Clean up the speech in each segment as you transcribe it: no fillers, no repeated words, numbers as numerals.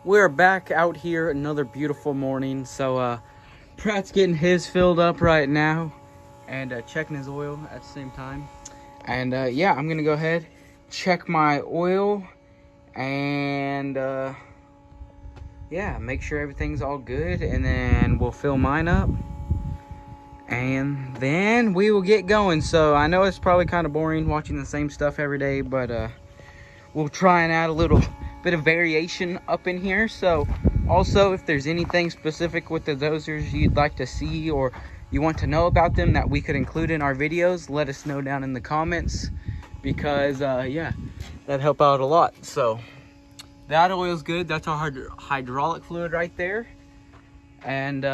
we're back out here, another beautiful morning. So Pratt's getting his filled up right now and checking his oil at the same time. And yeah, I'm gonna go ahead, check my oil, and yeah, make sure everything's all good, and then we'll fill mine up, and then we will get going. So I know it's probably kind of boring watching the same stuff every day, but we'll try and add a little bit of variation up in here. So also, if there's anything specific with the dozers you'd like to see or you want to know about them that we could include in our videos, let us know down in the comments, because yeah, that'd help out a lot. So that oil's good. That's our hydraulic fluid right there. And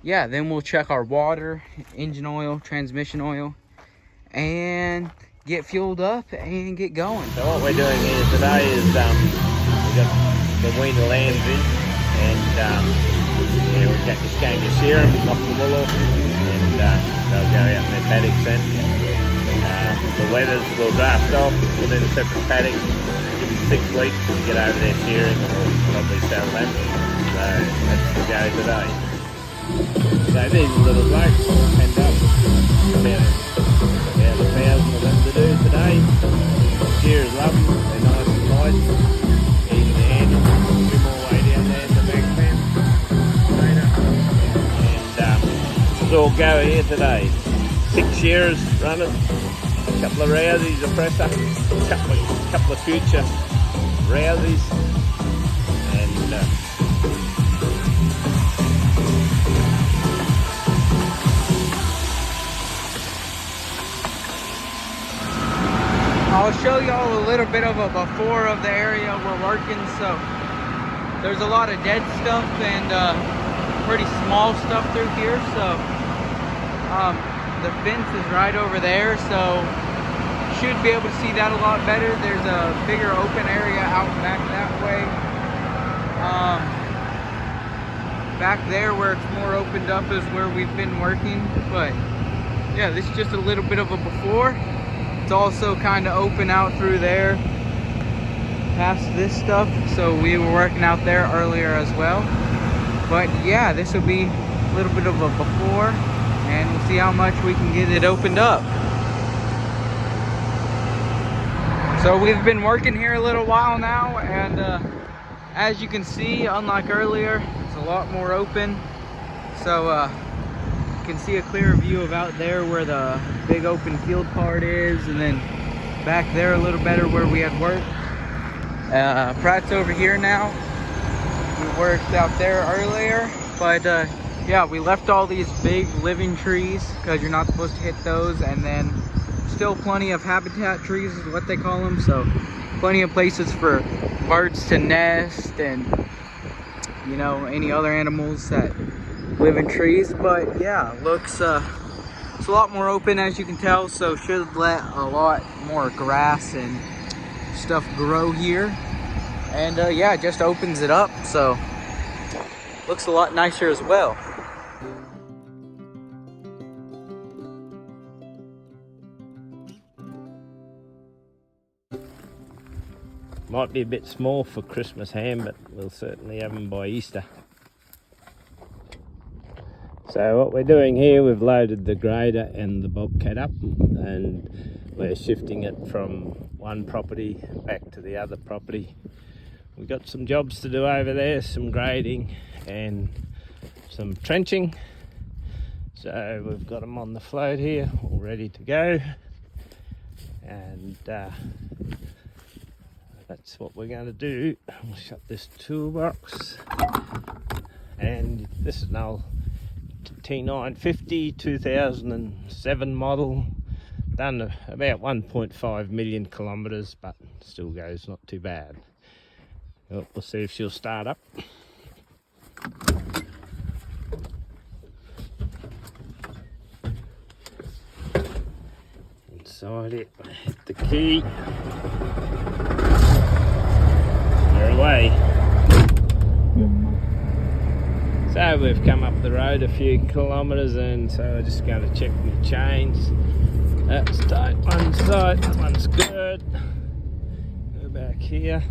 yeah, then we'll check our water, engine oil, transmission oil, and get fueled up and get going. So what we're doing here today is we got the weaner lambs in, and yeah, we've got this game to shear them, knock the wool off, and they'll go out in their paddocks then. The wethers will draft off, put in a separate paddock, give them 6 weeks to get over their shearing, and we'll probably sell them. So that's the go today. So these little blokes all penned up, about 1,000 of them to do today. Shearers love them, they're nice and light, easy to handle, a bit more weight down there in the back pan. And it's all go here today. 6 shearers running, a couple of rousies, a presser, a couple of future rousies, and I'll show y'all a little bit of a before of the area we're working. So there's a lot of dead stuff and pretty small stuff through here. So the fence is right over there, so should be able to see that a lot better. There's a bigger open area out back that way. Back there where it's more opened up is where we've been working. But yeah, this is just a little bit of a before. It's also kind of open out through there past this stuff, so we were working out there earlier as well. But yeah, this will be a little bit of a before, and we'll see how much we can get it opened up. So we've been working here a little while now, and as you can see, unlike earlier, it's a lot more open. So you can see a clearer view of out there where the big open field part is, and then back there a little better where we had worked. Pratt's over here now. We worked out there earlier, but yeah, we left all these big living trees because you're not supposed to hit those, and then still plenty of habitat trees is what they call them, so plenty of places for birds to nest and, you know, any other animals that live in trees. But yeah, looks it's a lot more open, as you can tell, so should let a lot more grass and stuff grow here. And yeah, it just opens it up, so looks a lot nicer as well. might be a bit small for Christmas ham, but we'll certainly have them by Easter. So what we're doing here, we've loaded the grader and the bobcat up, and we're shifting it from one property back to the other property. We've got some jobs to do over there, some grading and some trenching. So we've got them on the float here, all ready to go. And that's what we're going to do. We'll shut this toolbox. And this is an old T950 2007 model, done about 1.5 million kilometres, but still goes not too bad. Well, we'll see if she'll start up. Inside it, hit the key, we're away. So we've come up the road a few kilometres, and so we're just going to check my chains. That's tight one side, that one's good. Go back here.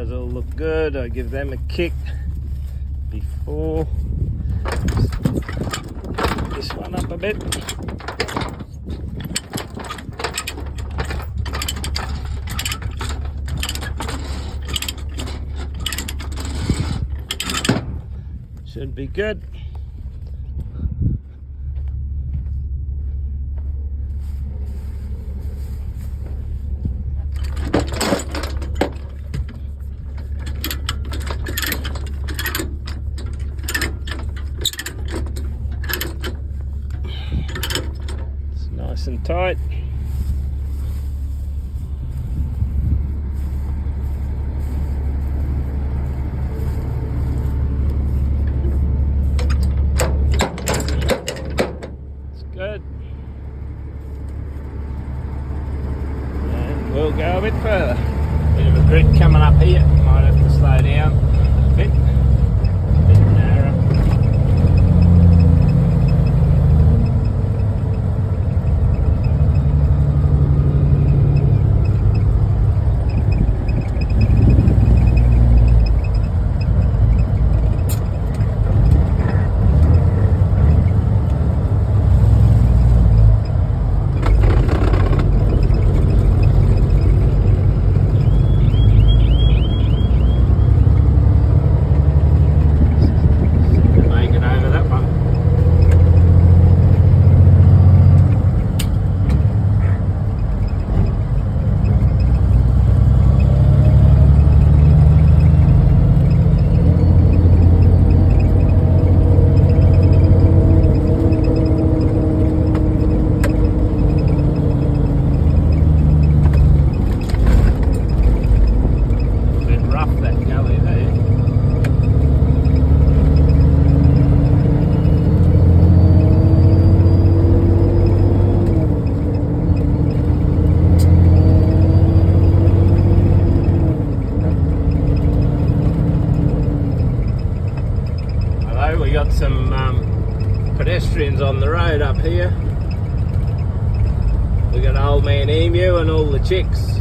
Those all look good. I give them a kick before. This one up a bit. Should be good. It's nice and tight. Good. And we'll go a bit further. Bit of a grit coming up here. Might have to slow down a bit. A bit narrow. We got some pedestrians on the road up here. We got old man emu and all the chicks.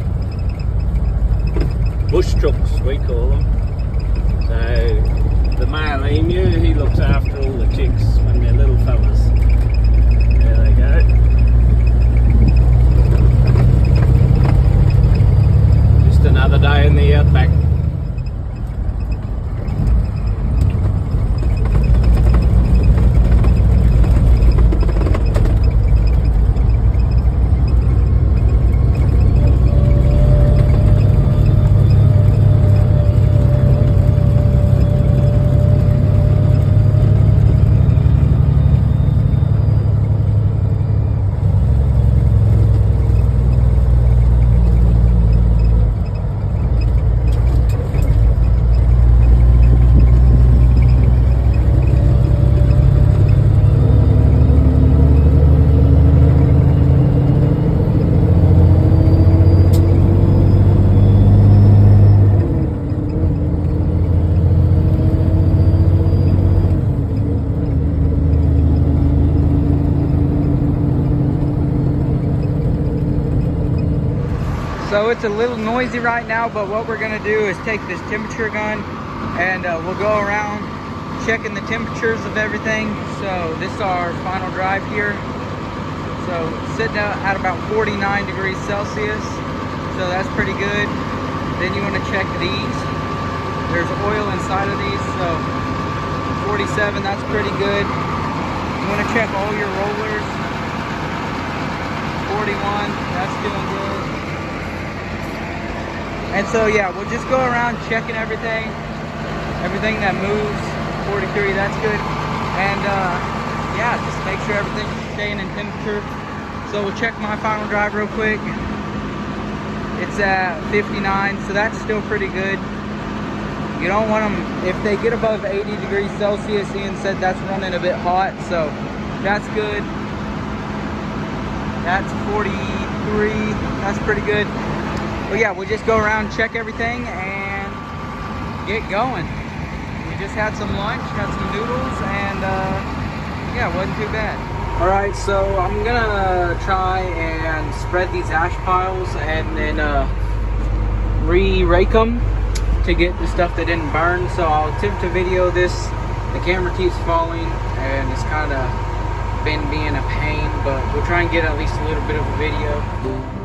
Bush chooks we call them. So the male emu, he looks after all the chicks when they're little fellas. There they go. Just another day in the outback. So it's a little noisy right now, but what we're gonna do is take this temperature gun and we'll go around checking the temperatures of everything. So this is our final drive here. So sitting at about 49 degrees Celsius. So that's pretty good. Then you wanna check these. There's oil inside of these, so 47, that's pretty good. You wanna check all your rollers. 41, that's doing good. And so yeah, we'll just go around checking everything that moves. 43, that's good. And yeah, just make sure everything's staying in temperature. So we'll check my final drive real quick. It's at 59, so that's still pretty good. You don't want them, if they get above 80 degrees Celsius, Ian said that's running a bit hot, so that's good. That's 43, that's pretty good. But yeah, we'll just go around, check everything, and get going. We just had some lunch, had some noodles, and yeah, it wasn't too bad. All right, so I'm gonna try and spread these ash piles and then re-rake them. to get the stuff that didn't burn. So I'll attempt to video this. The camera keeps falling and it's kind of been being a pain, but we'll try and get at least a little bit of a video.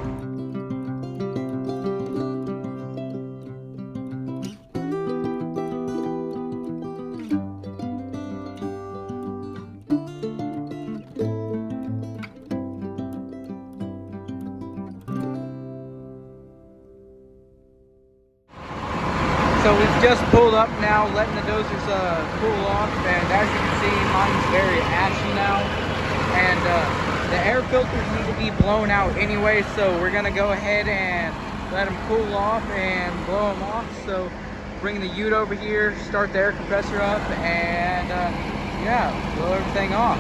So we've just pulled up now, letting the dozers cool off, and as you can see, mine's very ashy now, and the air filters need to be blown out anyway, so we're gonna go ahead and let them cool off and blow them off. So bring the ute over here, start the air compressor up, and yeah, blow everything off.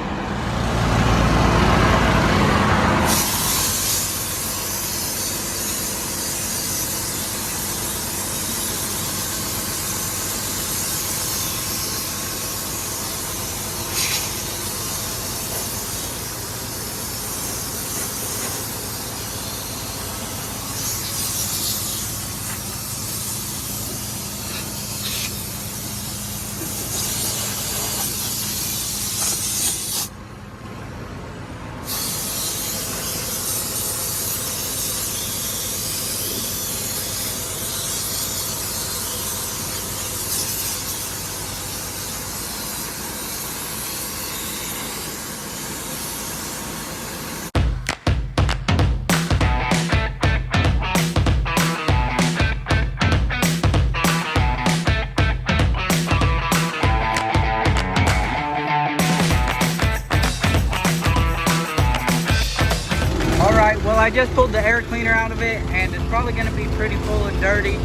Well, I just pulled the air cleaner out of it, and it's probably going to be pretty full and dirty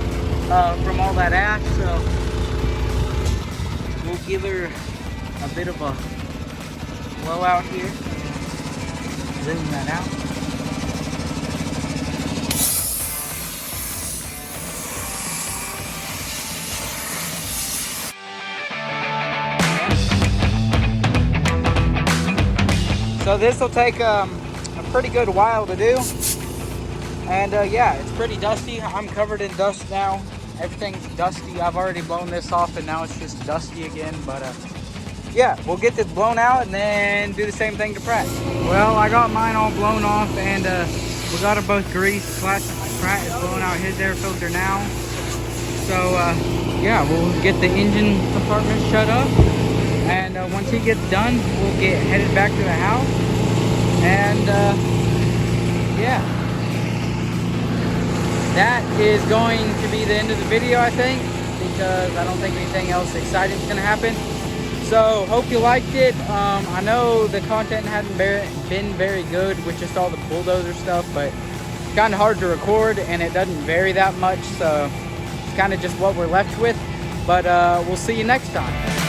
from all that ash, so we'll give her a bit of a blowout here. Zoom that out. So this will take a pretty good while to do, and yeah, it's pretty dusty. I'm covered in dust now. Everything's dusty. I've already blown this off and now it's just dusty again, but yeah, we'll get this blown out and then do the same thing to Pratt. Well, I got mine all blown off, and we got them both greased. Pratt is blowing out his air filter now, so yeah, we'll get the engine compartment shut up, and once he gets done, we'll get headed back to the house. And yeah, that is going to be the end of the video, I think, because I don't think anything else exciting is going to happen. So hope you liked it. I know the content hadn't been very good with just all the bulldozer stuff, but it's kind of hard to record and it doesn't vary that much, so it's kind of just what we're left with. But we'll see you next time.